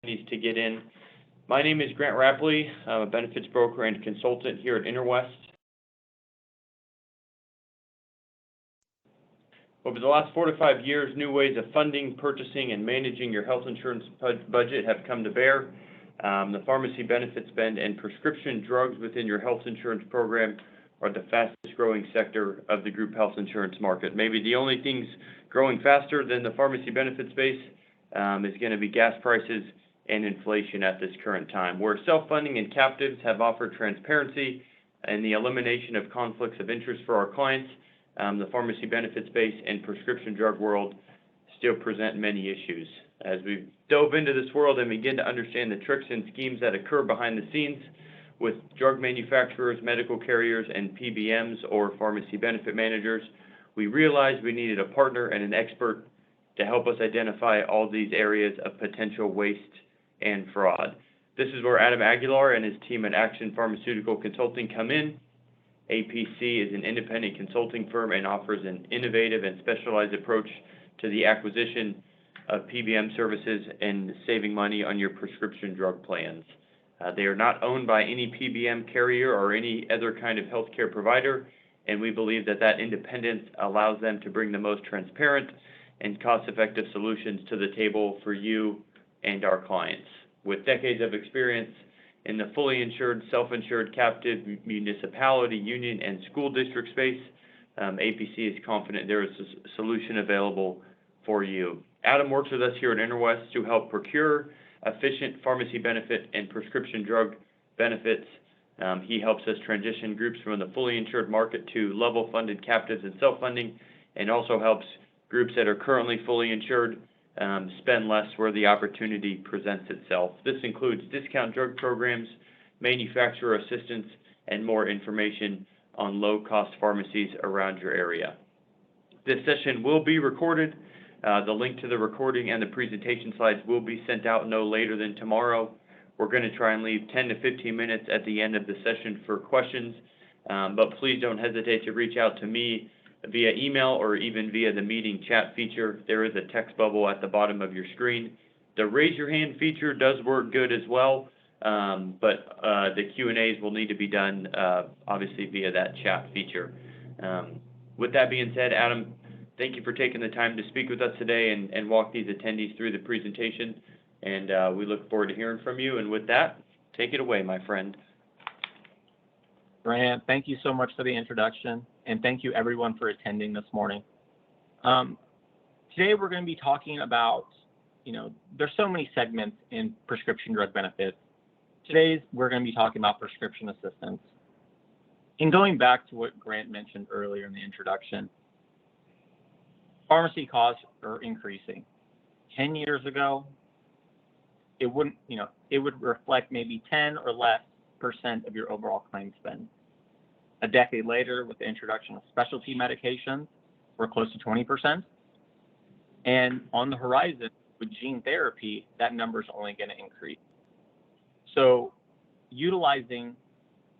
to get in. My name is Grant Rapley. I'm a benefits broker and consultant here at Interwest. Over the last 4 to 5 years, new ways of funding, purchasing, and managing your health insurance budget have come to bear. The pharmacy benefit spend and prescription drugs within your health insurance program are the fastest growing sector of the group health insurance market. Maybe the only things growing faster than the pharmacy benefit space is going to be gas prices and inflation at this current time. Where self-funding and captives have offered transparency and the elimination of conflicts of interest for our clients, the pharmacy benefit space and prescription drug world still present many issues. As we dove into this world and begin to understand the tricks and schemes that occur behind the scenes with drug manufacturers, medical carriers, and PBMs or pharmacy benefit managers, we realized we needed a partner and an expert to help us identify all these areas of potential waste and fraud. This is where Adam Aguilar and his team at Action Pharmaceutical Consulting come in. APC is an independent consulting firm and offers an innovative and specialized approach to the acquisition of PBM services and saving money on your prescription drug plans. They are not owned by any PBM carrier or any other kind of healthcare provider, and we believe that that independence allows them to bring the most transparent and cost-effective solutions to the table for you and our clients. With decades of experience in the fully insured, self-insured, captive, municipality, union, and school district space, APC is confident there is a solution available for you. Adam works with us here at Interwest to help procure efficient pharmacy benefit and prescription drug benefits. He helps us transition groups from the fully insured market to level-funded captives and self-funding, and also helps groups that are currently fully insured spend less where the opportunity presents itself. This includes discount drug programs, manufacturer assistance, and more information on low-cost pharmacies around your area. This session will be recorded. The link to the recording and the presentation slides will be sent out no later than tomorrow. We're going to try and leave 10 to 15 minutes at the end of the session for questions, but please don't hesitate to reach out to me via email or even via the meeting chat feature. There is a text bubble at the bottom of your screen. The raise your hand feature does work good as well, but the Q&As will need to be done obviously via that chat feature. With that being said, Adam, thank you for taking the time to speak with us today and walk these attendees through the presentation, and we look forward to hearing from you. And with that, take it away, my friend. Grant, thank you so much for the introduction, and thank you everyone for attending this morning. Today we're going to be talking about, there's so many segments in prescription drug benefits. Today we're going to be talking about prescription assistance. And going back to what Grant mentioned earlier in the introduction, pharmacy costs are increasing. 10 years ago, it wouldn't, it would reflect maybe 10 or less % of your overall claim spend. A decade later, with the introduction of specialty medications, we're close to 20%. And on the horizon, with gene therapy, that number is only going to increase. So utilizing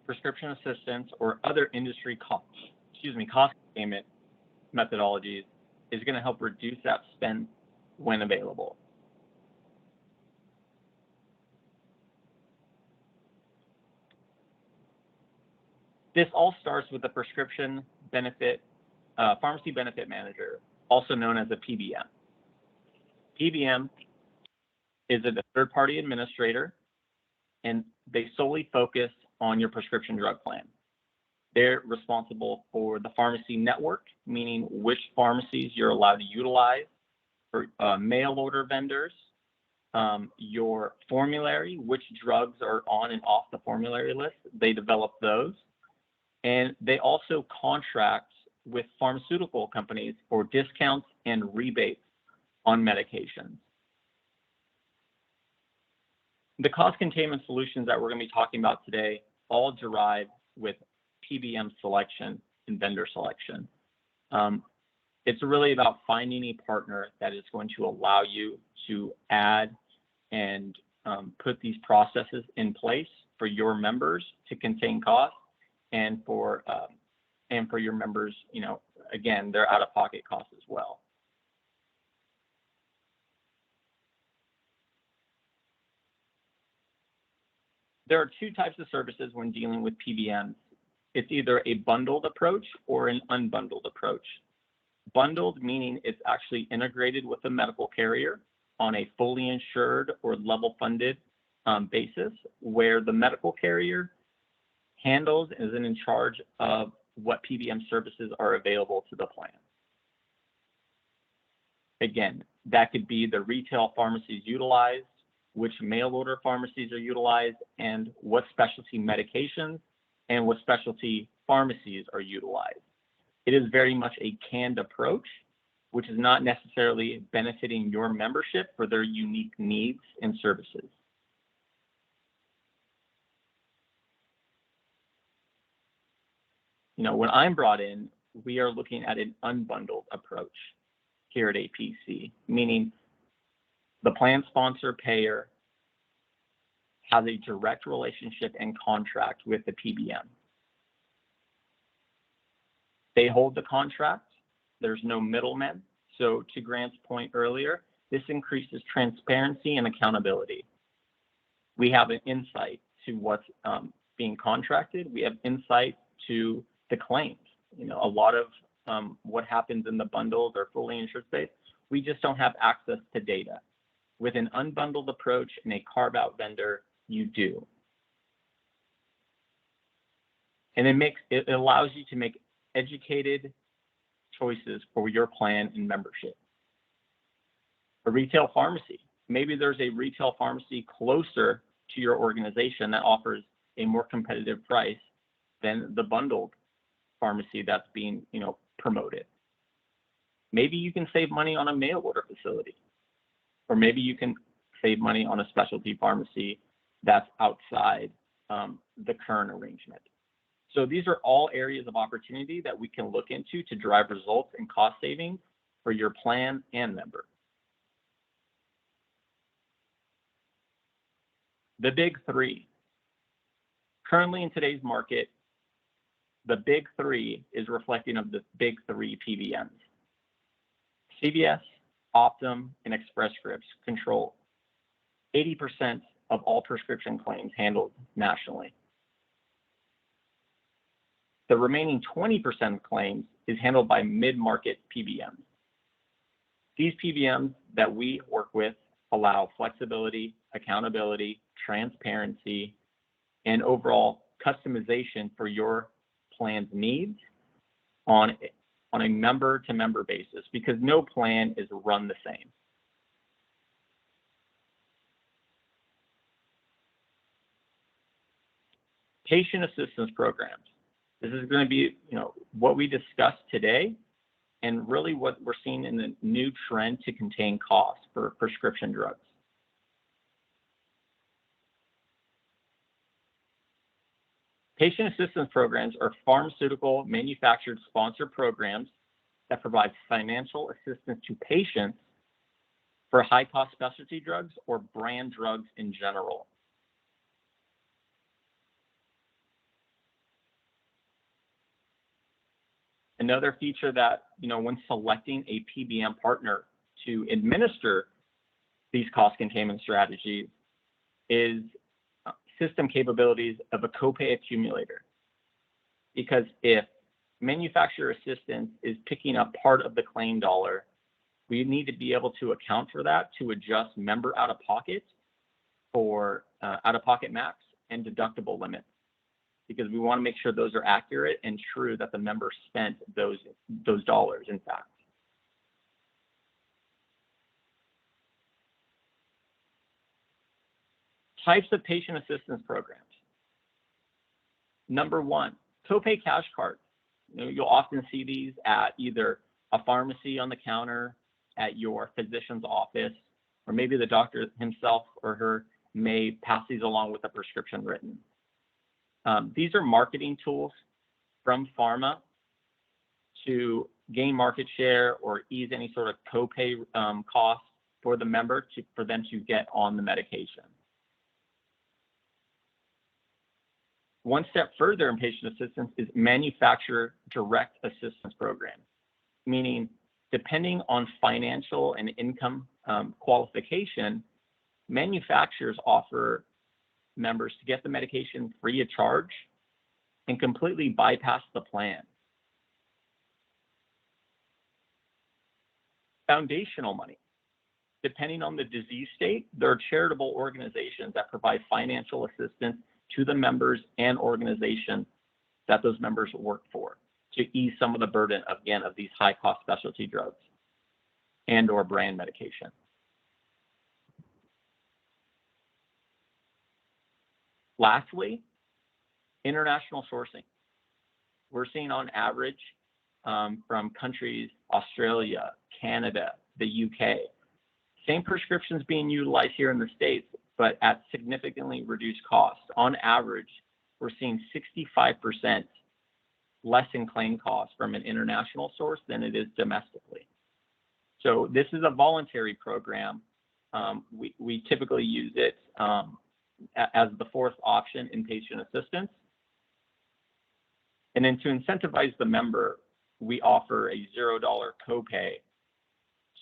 prescription assistance or other industry cost containment methodologies is going to help reduce that spend when available. This all starts with the prescription benefit, pharmacy benefit manager, also known as a PBM. PBM is a third-party administrator, and they solely focus on your prescription drug plan. They're responsible for the pharmacy network, meaning which pharmacies you're allowed to utilize, for mail order vendors, your formulary, which drugs are on and off the formulary list. They develop those. And they also contract with pharmaceutical companies for discounts and rebates on medications. The cost containment solutions that we're going to be talking about today all derive with PBM selection and vendor selection. It's really about finding a partner that is going to allow you to add and put these processes in place for your members to contain costs, and for your members, again, their out-of-pocket costs as well. There are two types of services when dealing with PBMs. It's either a bundled approach or an unbundled approach. Bundled meaning it's actually integrated with a medical carrier on a fully insured or level funded basis, where the medical carrier handles and is in charge of what PBM services are available to the plan. Again, that could be the retail pharmacies utilized, which mail order pharmacies are utilized, and what specialty medications and what specialty pharmacies are utilized. It is very much a canned approach, which is not necessarily benefiting your membership for their unique needs and services. You know, when I'm brought in, we are looking at an unbundled approach here at APC, meaning the plan sponsor payer has a direct relationship and contract with the PBM. They hold the contract. There's no middlemen. So to Grant's point earlier, this increases transparency and accountability. We have an insight to what's being contracted. We have insight to the claims. You know, a lot of what happens in the bundled or fully insured space, we just don't have access to data. With an unbundled approach and a carve-out vendor, you do. And it allows you to make educated choices for your plan and membership. A retail pharmacy, maybe there's a retail pharmacy closer to your organization that offers a more competitive price than the bundled pharmacy that's being, you know, promoted. Maybe you can save money on a mail order facility, or maybe you can save money on a specialty pharmacy that's outside the current arrangement. So these are all areas of opportunity that we can look into to drive results and cost savings for your plan and member. The big three. Currently in today's market, the big three is reflecting of the big three PBMs. CVS, Optum, and Express Scripts control 80% of all prescription claims handled nationally. The remaining 20% of claims is handled by mid-market PBMs. These PBMs that we work with allow flexibility, accountability, transparency, and overall customization for your plan's needs on a member-to-member basis, because no plan is run the same. Patient assistance programs. This is going to be, you know, what we discussed today, and really what we're seeing in the new trend to contain costs for prescription drugs. Patient assistance programs are pharmaceutical manufactured sponsored programs that provide financial assistance to patients for high-cost specialty drugs or brand drugs in general. Another feature that, you know, when selecting a PBM partner to administer these cost containment strategies is system capabilities of a copay accumulator. Because if manufacturer assistance is picking up part of the claim dollar, we need to be able to account for that to adjust member out-of-pocket for out-of-pocket max and deductible limits, because we want to make sure those are accurate and true that the member spent those dollars, in fact. Types of patient assistance programs. Number one, copay cash cards. You know, you'll often see these at either a pharmacy on the counter, at your physician's office, or maybe the doctor himself or her may pass these along with a prescription written. These are marketing tools from pharma to gain market share or ease any sort of copay costs for the member for them to get on the medication. One step further in patient assistance is manufacturer direct assistance program, meaning depending on financial and income qualification, manufacturers offer members to get the medication free of charge and completely bypass the plan. Foundational money. Depending on the disease state, there are charitable organizations that provide financial assistance to the members and organizations that those members work for to ease some of the burden, again, of these high-cost specialty drugs and or brand medication. Lastly, international sourcing. We're seeing on average from countries, Australia, Canada, the UK, same prescriptions being utilized here in the States, but at significantly reduced cost. On average, we're seeing 65% less in claim costs from an international source than it is domestically. So this is a voluntary program. We typically use it as the fourth option, inpatient assistance. And then to incentivize the member, we offer a $0 copay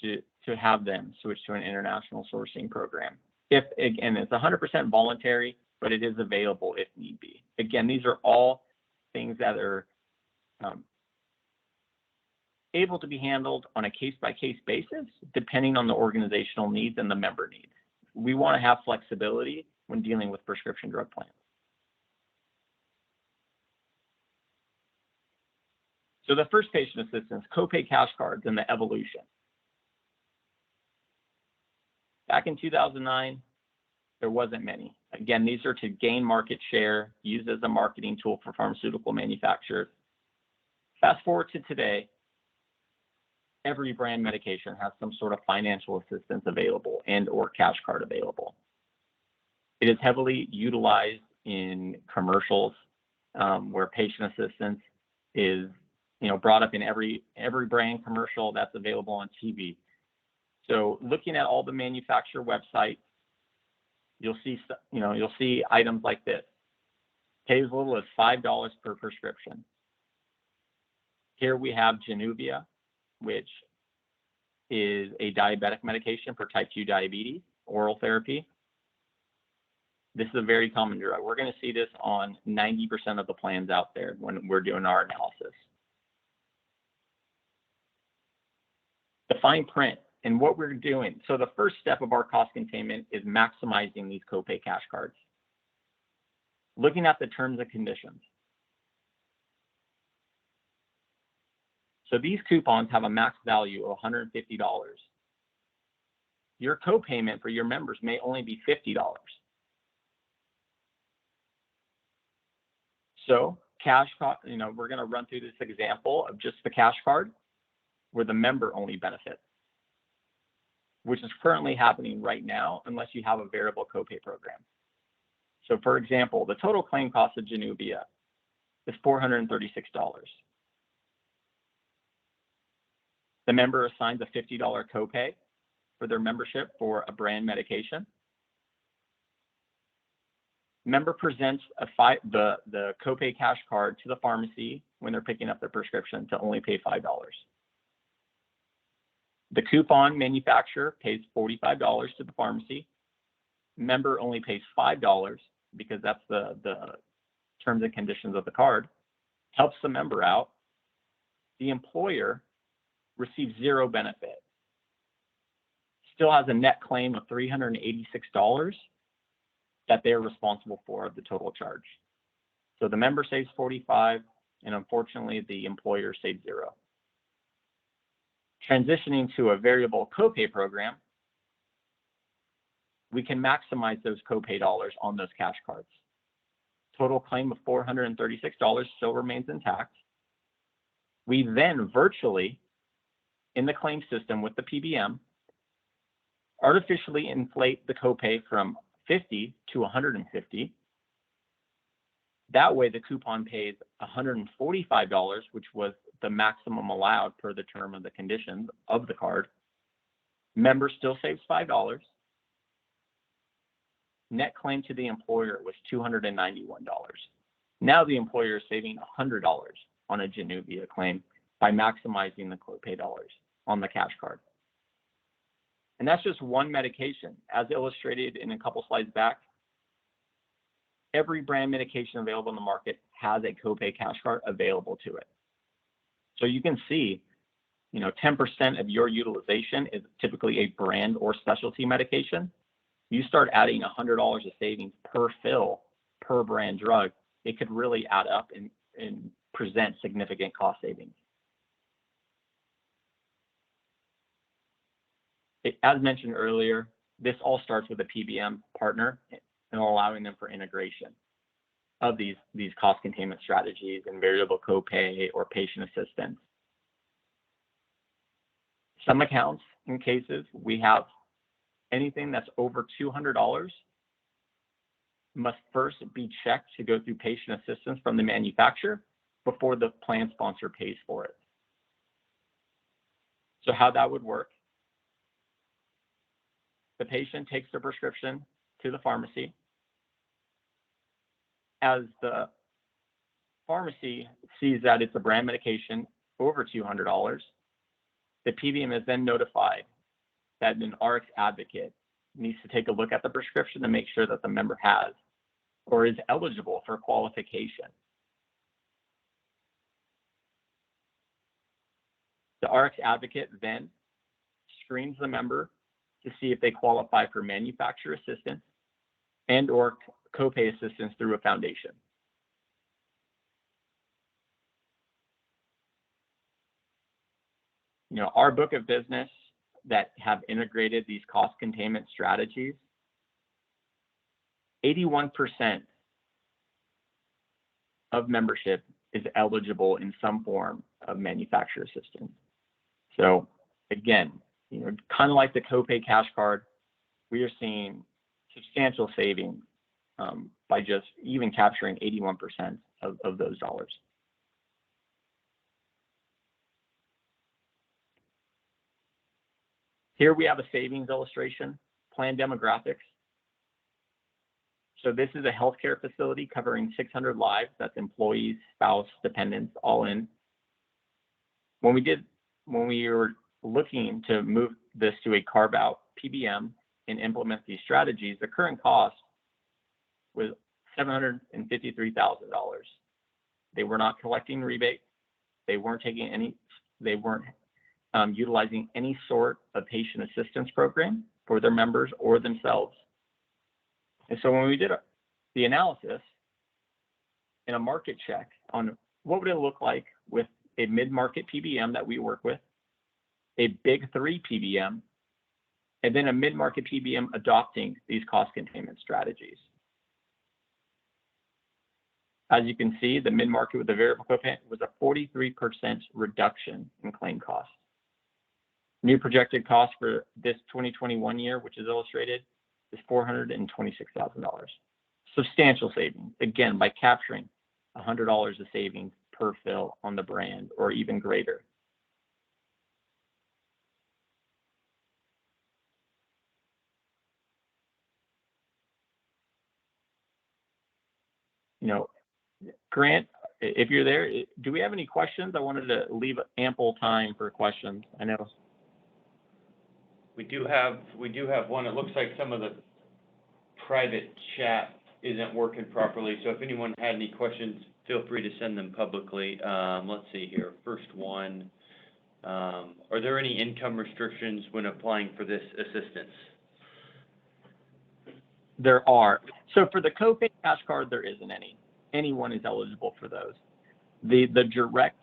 to have them switch to an international sourcing program. If, again, it's 100% voluntary, but it is available if need be. Again, these are all things that are able to be handled on a case-by-case basis, depending on the organizational needs and the member needs. We want to have flexibility when dealing with prescription drug plans. So the first patient assistance, copay cash cards, and the evolution. Back in 2009, there wasn't many. Again, these are to gain market share, used as a marketing tool for pharmaceutical manufacturers. Fast forward to today, every brand medication has some sort of financial assistance available and or cash card available. It is heavily utilized in commercials where patient assistance is brought up in every brand commercial that's available on TV. So looking at all the manufacturer websites, you'll see items like this. Pay as little as $5 per prescription. Here we have Januvia, which is a diabetic medication for type 2 diabetes, oral therapy. This is a very common drug. We're going to see this on 90% of the plans out there when we're doing our analysis. The fine print and what we're doing. So the first step of our cost containment is maximizing these copay cash cards. Looking at the terms and conditions. So these coupons have a max value of $150. Your copayment for your members may only be $50. So cash card, we're going to run through this example of just the cash card where the member only benefits, which is currently happening right now unless you have a variable copay program. So for example, the total claim cost of Januvia is $436. The member assigns a $50 copay for their membership for a brand medication. Member presents the copay cash card to the pharmacy when they're picking up their prescription to only pay $5. The coupon manufacturer pays $45 to the pharmacy. Member only pays $5 because that's the terms and conditions of the card. Helps the member out. The employer receives zero benefit. Still has a net claim of $386 that they're responsible for the total charge. So the member saves $45, and unfortunately the employer saves $0. Transitioning to a variable copay program, we can maximize those copay dollars on those cash cards. Total claim of $436 still remains intact. We then virtually, in the claim system with the PBM, artificially inflate the copay from $50 to $150. That way the coupon pays $145, which was the maximum allowed per the term of the conditions of the card. Member still saves $5. Net claim to the employer was $291. Now the employer is saving $100 on a Januvia claim by maximizing the copay dollars on the cash card. And that's just one medication. As illustrated in a couple slides back, every brand medication available in the market has a copay cash card available to it. So you can see, 10% of your utilization is typically a brand or specialty medication. You start adding $100 of savings per fill per brand drug, it could really add up and present significant cost savings. As mentioned earlier, this all starts with a PBM partner and allowing them for integration of these cost containment strategies and variable copay or patient assistance. Some accounts and cases, we have anything that's over $200 must first be checked to go through patient assistance from the manufacturer before the plan sponsor pays for it. So how that would work, the patient takes their prescription to the pharmacy. As the pharmacy sees that it's a brand medication over $200, the PBM is then notified that an RX advocate needs to take a look at the prescription to make sure that the member has or is eligible for qualification. The RX advocate then screens the member to see if they qualify for manufacturer assistance and or copay assistance through a foundation. Our book of business that have integrated these cost containment strategies, 81% of membership is eligible in some form of manufacturer assistance. So again, kind of like the copay cash card, we are seeing substantial savings by just even capturing 81% of those dollars. Here we have a savings illustration, plan demographics. So this is a healthcare facility covering 600 lives. That's employees, spouse, dependents, all in. When we were looking to move this to a carve-out PBM and implement these strategies, the current cost was $753,000. They were not collecting rebates. They weren't utilizing any sort of patient assistance program for their members or themselves. And so when we did the analysis and a market check on what would it look like with a mid-market PBM that we work with, a big three PBM, and then a mid-market PBM adopting these cost containment strategies. As you can see, the mid-market with the variable copay was a 43% reduction in claim costs. New projected cost for this 2021 year, which is illustrated, is $426,000. Substantial savings, again, by capturing $100 of savings per fill on the brand or even greater. Grant, if you're there, do we have any questions? I wanted to leave ample time for questions. I know. We do have one. It looks like some of the private chat isn't working properly. So if anyone had any questions, feel free to send them publicly. Let's see here. First one. Are there any income restrictions when applying for this assistance? There are. So for the copay cash card, there isn't any. Anyone is eligible for those. The direct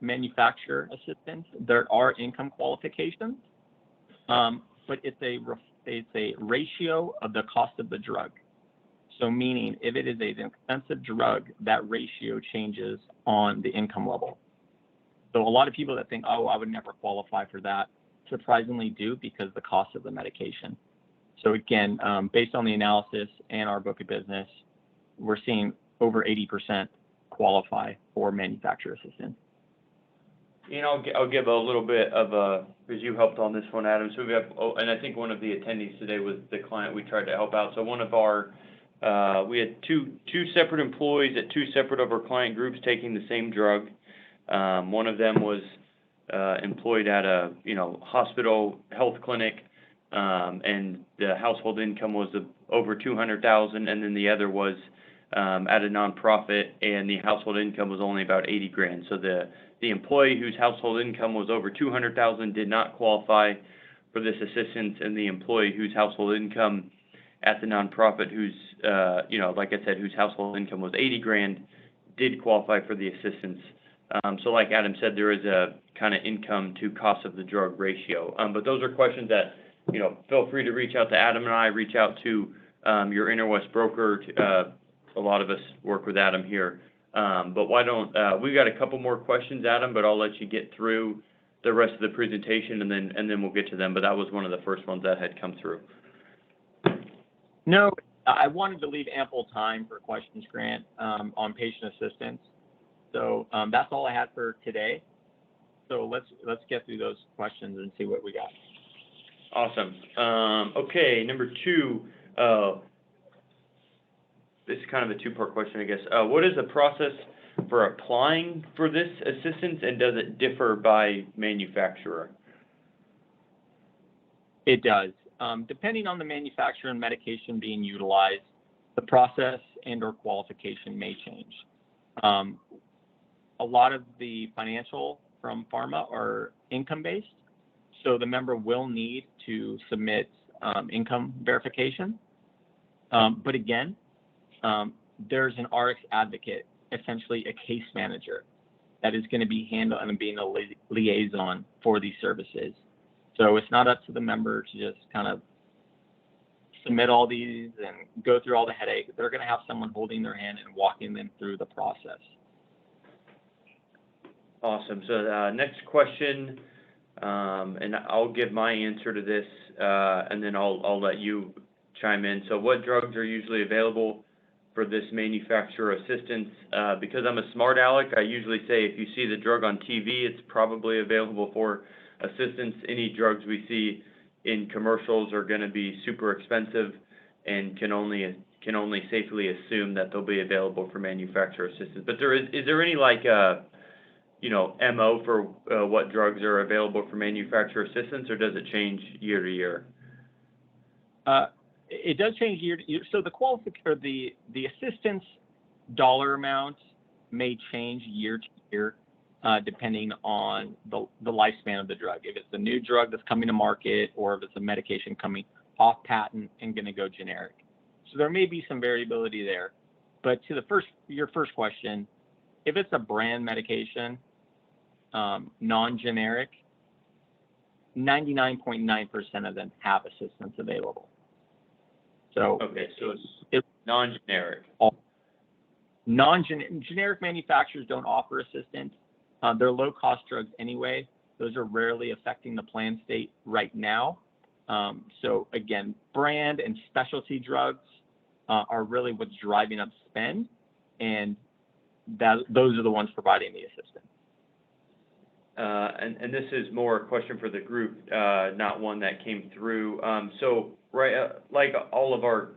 manufacturer assistance, there are income qualifications, but it's a ratio of the cost of the drug. So meaning if it is an expensive drug, that ratio changes on the income level. So a lot of people that think, oh, I would never qualify for that, surprisingly do because the cost of the medication. So again, based on the analysis and our book of business, we're seeing over 80% qualify for manufacturer assistance. I'll give a little bit of because you helped on this one, Adam. So we have, and I think one of the attendees today was the client we tried to help out. So one of our, we had two separate employees at two separate of our client groups taking the same drug. One of them was employed at a hospital health clinic. and the household income was over 200,000, and then the other was at a nonprofit, and the household income was only about 80 grand. So the employee whose household income was over 200,000 did not qualify for this assistance, and the employee whose household income at the nonprofit, whose like I said, whose household income was 80 grand, did qualify for the assistance. So like Adam said, there is a kind of income to cost of the drug ratio. But those are questions that, feel free to reach out to Adam and I, reach out to your Interwest broker. A lot of us work with Adam here. But why don't, we've got a couple more questions, Adam, but I'll let you get through the rest of the presentation and then we'll get to them. But that was one of the first ones that had come through. No, I wanted to leave ample time for questions, Grant, on patient assistance. So that's all I had for today. So let's get through those questions and see what we got. Awesome. Okay, number 2. This is kind of a two-part question, I guess. What is the process for applying for this assistance, and does it differ by manufacturer? It does. Depending on the manufacturer and medication being utilized, the process and/or qualification may change. A lot of the financial from pharma are income-based, so the member will need to submit income verification. But again, there's an RX advocate, essentially a case manager, that is going to be handling and being a liaison for these services. So it's not up to the member to just kind of submit all these and go through all the headache. They're going to have someone holding their hand and walking them through the process. Awesome. So next question, and I'll give my answer to this, and then I'll let you chime in. So what drugs are usually available for this manufacturer assistance? Because I'm a smart aleck, I usually say if you see the drug on TV, it's probably available for assistance. Any drugs we see in commercials are going to be super expensive and can only safely assume that they'll be available for manufacturer assistance. But is there any MO for what drugs are available for manufacturer assistance, or does it change year to year? It does change year to year. So the assistance dollar amount may change year to year, depending on the lifespan of the drug. If it's a new drug that's coming to market, or if it's a medication coming off patent and going to go generic. So there may be some variability there. But to your first question, if it's a brand medication, non-generic, 99.9% of them have assistance available. So okay, so it's non-generic. Generic manufacturers don't offer assistance. They're low-cost drugs anyway. Those are rarely affecting the plan state right now. So again, brand and specialty drugs are really what's driving up spend, and those are the ones providing the assistance. And this is more a question for the group, not one that came through. So right, like all of our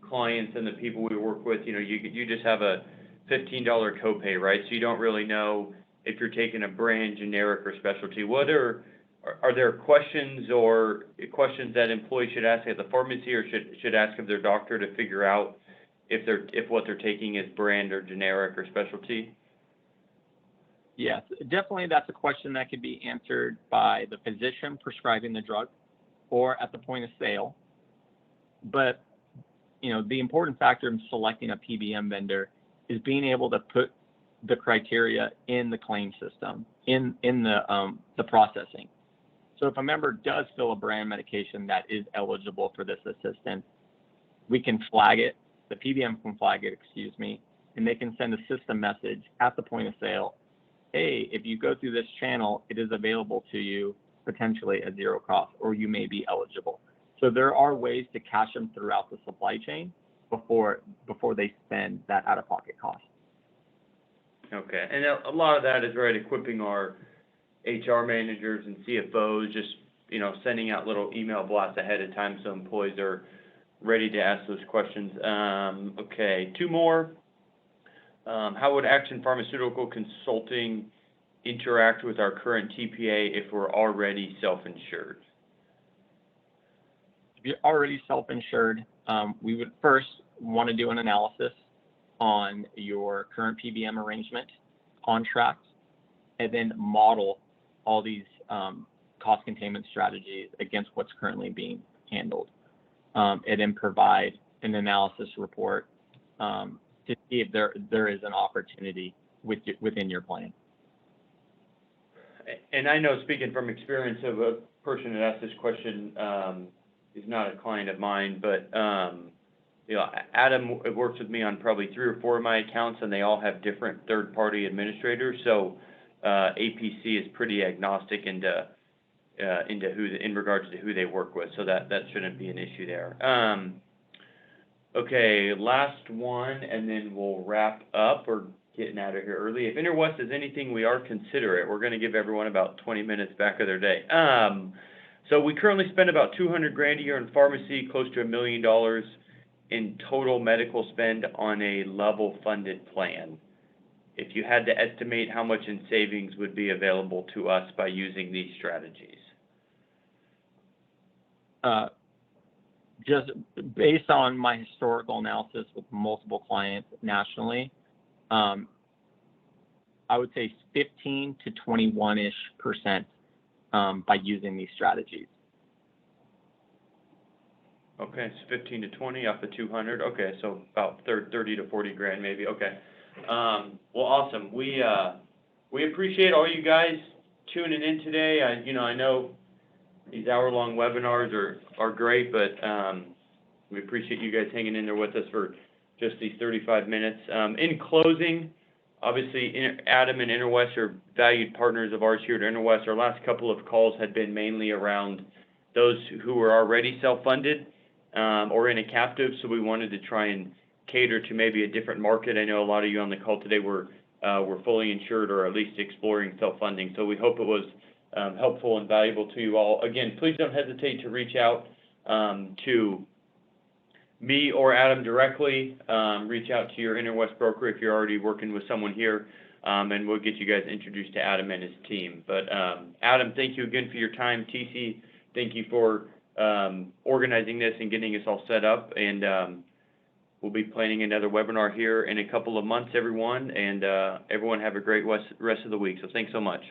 clients and the people we work with, you just have a $15 copay, right? So you don't really know if you're taking a brand, generic, or specialty. Are there questions that employees should ask at the pharmacy, or should ask of their doctor to figure out if what they're taking is brand or generic or specialty? Yes, definitely that's a question that could be answered by the physician prescribing the drug or at the point of sale. But, the important factor in selecting a PBM vendor is being able to put the criteria in the claim system, in the processing. So if a member does fill a brand medication that is eligible for this assistance, we can flag it, the PBM can flag it, and they can send a system message at the point of sale. Hey, if you go through this channel, it is available to you potentially at zero cost, or you may be eligible. So there are ways to catch them throughout the supply chain before they spend that out-of-pocket cost. Okay, and a lot of that is equipping our HR managers and CFOs, just sending out little email blasts ahead of time so employees are ready to ask those questions. Okay, 2 more. How would Action Pharmaceutical Consulting interact with our current TPA if we're already self-insured? if you're already self-insured, we would first want to do an analysis on your current PBM arrangement contract, and then model all these cost containment strategies against what's currently being handled, and then provide an analysis report to see if there is an opportunity within your plan. And I know, speaking from experience of a person that asked this question, is not a client of mine, but you know, Adam works with me on probably 3 or 4 of my accounts, and they all have different third-party administrators. So APC is pretty agnostic into who, in regards to who they work with. So that shouldn't be an issue there. Okay, last one, and then we'll wrap up. We're getting out of here early. If Interwest is anything, we are considerate. We're going to give everyone about 20 minutes back of their day. So we currently spend about $200,000 a year in pharmacy, close to $1 million in total medical spend on a level funded plan. If you had to estimate how much in savings would be available to us by using these strategies. Just based on my historical analysis with multiple clients nationally, I would say 15 to 21-ish% by using these strategies. Okay, so 15 to 20 off the 200. Okay, so about 30 to 40 grand maybe. Okay. Well, awesome. We appreciate all you guys tuning in today. I know these hour-long webinars are great, but we appreciate you guys hanging in there with us for just these 35 minutes. In closing, obviously, Adam and Interwest are valued partners of ours here at Interwest. Our last couple of calls had been mainly around those who were already self-funded or in a captive, so we wanted to try and cater to maybe a different market. I know a lot of you on the call today were fully insured or at least exploring self-funding, so we hope it was helpful and valuable to you all. Again, please don't hesitate to reach out to me or Adam directly. Reach out to your Interwest broker if you're already working with someone here, and we'll get you guys introduced to Adam and his team. But Adam, thank you again for your time. TC, thank you for organizing this and getting us all set up. And we'll be planning another webinar here in a couple of months, everyone. And everyone have a great rest of the week. So thanks so much.